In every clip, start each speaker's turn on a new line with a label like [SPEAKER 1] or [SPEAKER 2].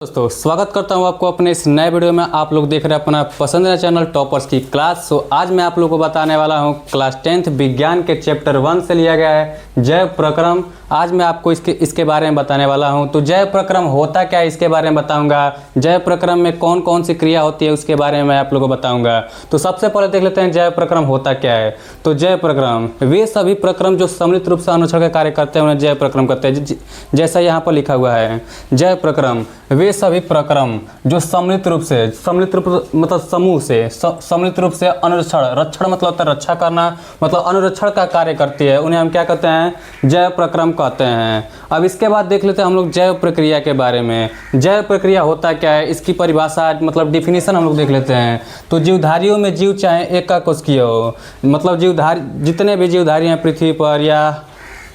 [SPEAKER 1] दोस्तों स्वागत करता हूं आपको अपने इस नए वीडियो में। आप लोग देख रहे हैं अपना पसंदीदा चैनल टॉपर्स की क्लास। आज मैं आप लोगों को बताने वाला हूं क्लास 10th विज्ञान के चैप्टर 1 से लिया गया है जैव प्रक्रम। आज मैं आपको इसके बारे में बताने वाला हूं। तो जैव प्रक्रम होता क्या है इसके बारे में बताऊंगा। जैव प्रक्रम में कौन कौन सी क्रिया होती है उसके बारे में मैं आप लोगों को बताऊंगा। तो सबसे पहले देख लेते हैं जैव प्रक्रम होता क्या है। तो जैव प्रक्रम वे सभी प्रक्रम जो सम्मिलित रूप से अनुच्छेद का कार्य करते हैं उन्हें जैव प्रक्रम कहते हैं। जैसा यहाँ पर लिखा हुआ है जैव प्रक्रम वे सभी प्रक्रम जो सम्मिलित रूप मतलब समूह से सम्मिलित रूप से अनुरक्षण, रक्षण मतलब होता है रक्षा करना, मतलब अनुरक्षण का कार्य करती है, उन्हें हम क्या कहते हैं जैव प्रक्रम कहते हैं। अब इसके बाद देख लेते हैं हम लोग जैव प्रक्रिया के बारे में। जैव प्रक्रिया होता क्या है इसकी परिभाषा मतलब डिफिनीशन हम लोग देख लेते हैं। तो जीवधारियों में जीव चाहे एक का कोशिकीय हो, मतलब जीवधारी जितने भी जीवधारी हैं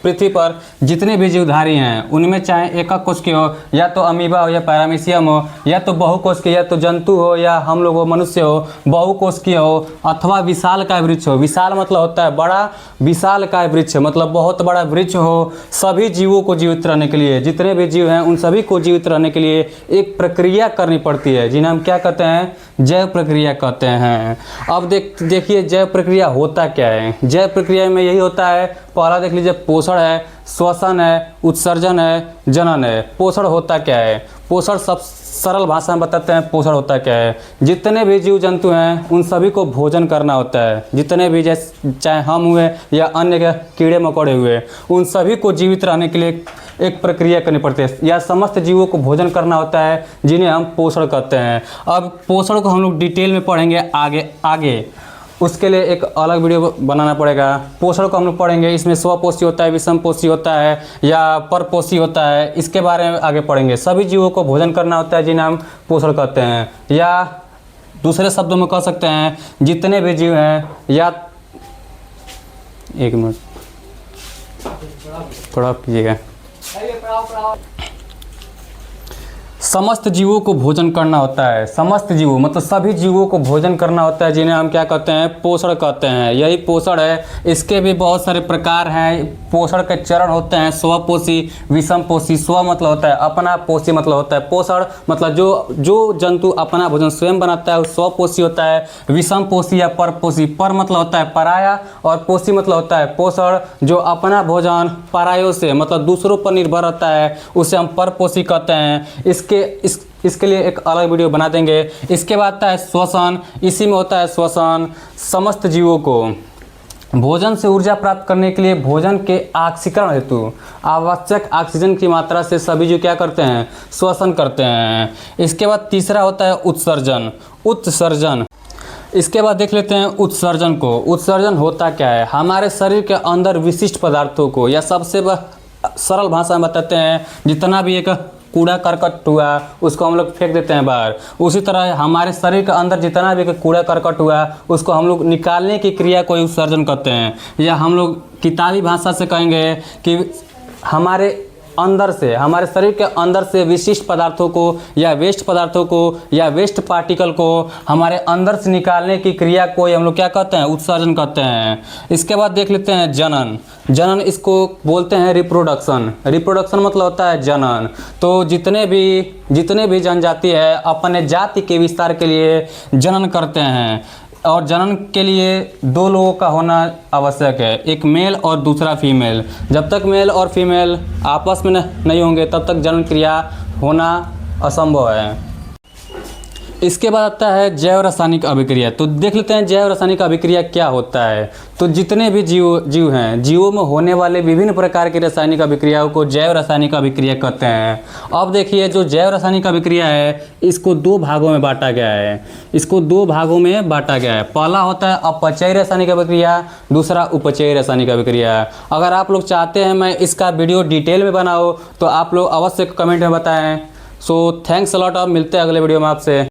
[SPEAKER 1] पृथ्वी पर जितने भी जीवधारी हैं उनमें चाहे एकक कोशिकीय हो, या तो अमीबा हो या पैरामीशियम हो, या तो बहुकोशिकीय, या तो जंतु हो या हम लोग हो मनुष्य हो, बहुकोशिकीय हो, अथवा विशालकाय वृक्ष हो। विशाल मतलब होता है बड़ा, विशालकाय वृक्ष मतलब बहुत बड़ा वृक्ष हो। सभी जीवों को जीवित रहने के लिए, जितने भी जीव हैं उन सभी को जीवित रहने के लिए एक प्रक्रिया करनी पड़ती है जिन्हें हम क्या कहते हैं जैव प्रक्रिया कहते हैं। अब देखिए जैव प्रक्रिया होता क्या है। जैव प्रक्रिया में यही होता है, पहला देख लीजिए पोषण है, श्वसन है, उत्सर्जन है, जनन है। पोषण होता क्या है, पोषण सब सरल भाषा में बताते हैं पोषण होता क्या है। जितने भी जीव जंतु हैं उन सभी को भोजन करना होता है। जितने भी जैसे चाहे हम हुए या अन्य कीड़े मकोड़े हुए, उन सभी को जीवित रहने के लिए एक प्रक्रिया करनी पड़ती है, या समस्त जीवों को भोजन करना होता है जिन्हें हम पोषण कहते हैं। अब पोषण को हम लोग डिटेल में पढ़ेंगे आगे उसके लिए एक अलग वीडियो बनाना पड़ेगा। पोषण को हम लोग पढ़ेंगे, इसमें स्वपोषी होता है, विषमपोषी होता है या परपोषी होता है, इसके बारे में आगे पढ़ेंगे। सभी जीवों को भोजन करना होता है जिन्हें हम पोषण कहते हैं, या दूसरे शब्दों में कह सकते हैं जितने भी जीव हैं, या एक मिनट थोड़ा कीजिएगा, समस्त जीवों को भोजन करना होता है। समस्त जीवों मतलब सभी जीवों को भोजन करना होता है जिन्हें हम क्या कहते हैं पोषण कहते हैं। यही पोषण है। इसके भी बहुत सारे प्रकार हैं। पोषण के चरण होते हैं स्वपोषी, विषमपोषी। स्व मतलब होता है अपना, पोषी मतलब होता है पोषण, मतलब जो जंतु अपना भोजन स्वयं बनाता है वो स्वपोषी होता है। विषमपोषी या परपोषी, पर मतलब होता है पराया और पोषी मतलब होता है पोषण, जो अपना भोजन परायों से मतलब दूसरों पर निर्भर रहता है उसे हम परपोषी कहते हैं। इसके लिए एक अलग वीडियो बना देंगे। इसके बाद आता है श्वसन। इसी में होता है श्वसन। समस्त जीवों को भोजन से ऊर्जा प्राप्त करने के लिए भोजन के ऑक्सीकरण हेतु आवश्यक ऑक्सीजन की मात्रा से सभी जीव क्या करते हैं श्वसन करते हैं। इसके बाद तीसरा होता है उत्सर्जन। इसके बाद देख लेते हैं उत्सर्जन को। उत्सर्जन होता क्या है, हमारे शरीर के अंदर विशिष्ट पदार्थों को, या सबसे सरल भाषा में बताते हैं जितना भी एक कूड़ा करकट हुआ उसको हम लोग फेंक देते हैं बाहर, उसी तरह हमारे शरीर के अंदर जितना भी कूड़ा करकट हुआ उसको हम लोग निकालने की क्रिया को उत्सर्जन करते हैं। या हम लोग किताबी भाषा से कहेंगे कि हमारे शरीर के अंदर से विशिष्ट पदार्थों को या वेस्ट पार्टिकल को हमारे अंदर से निकालने की क्रिया को हम लोग क्या कहते हैं उत्सर्जन कहते हैं। इसके बाद देख लेते हैं जनन। इसको बोलते हैं रिप्रोडक्शन मतलब होता है जनन। तो जितने भी जनजाति है अपने जाति के विस्तार के लिए जनन करते हैं, और जनन के लिए दो लोगों का होना आवश्यक है, एक मेल और दूसरा फीमेल। जब तक मेल और फीमेल आपस में नहीं होंगे तब तक जनन क्रिया होना असंभव है। इसके बाद आता है जैव रासायनिक अभिक्रिया। तो देख लेते हैं जैव रासायनिक अभिक्रिया क्या होता है। तो जितने भी जीव हैं, जीवों में होने वाले विभिन्न प्रकार की रासायनिक अभिक्रियाओं को जैव रासायनिक अभिक्रिया कहते हैं। अब देखिए जो जैव रासायनिक अभिक्रिया है इसको दो भागों में बांटा गया है। पहला होता है अपचयी रासायनिक अभिक्रिया, दूसरा उपचयी रासायनिक अभिक्रिया। अगर आप लोग चाहते हैं मैं इसका वीडियो डिटेल में बनाऊँ तो आप लोग अवश्य कमेंट में बताएं। So thanks a lot. अब मिलते हैं अगले वीडियो में आपसे।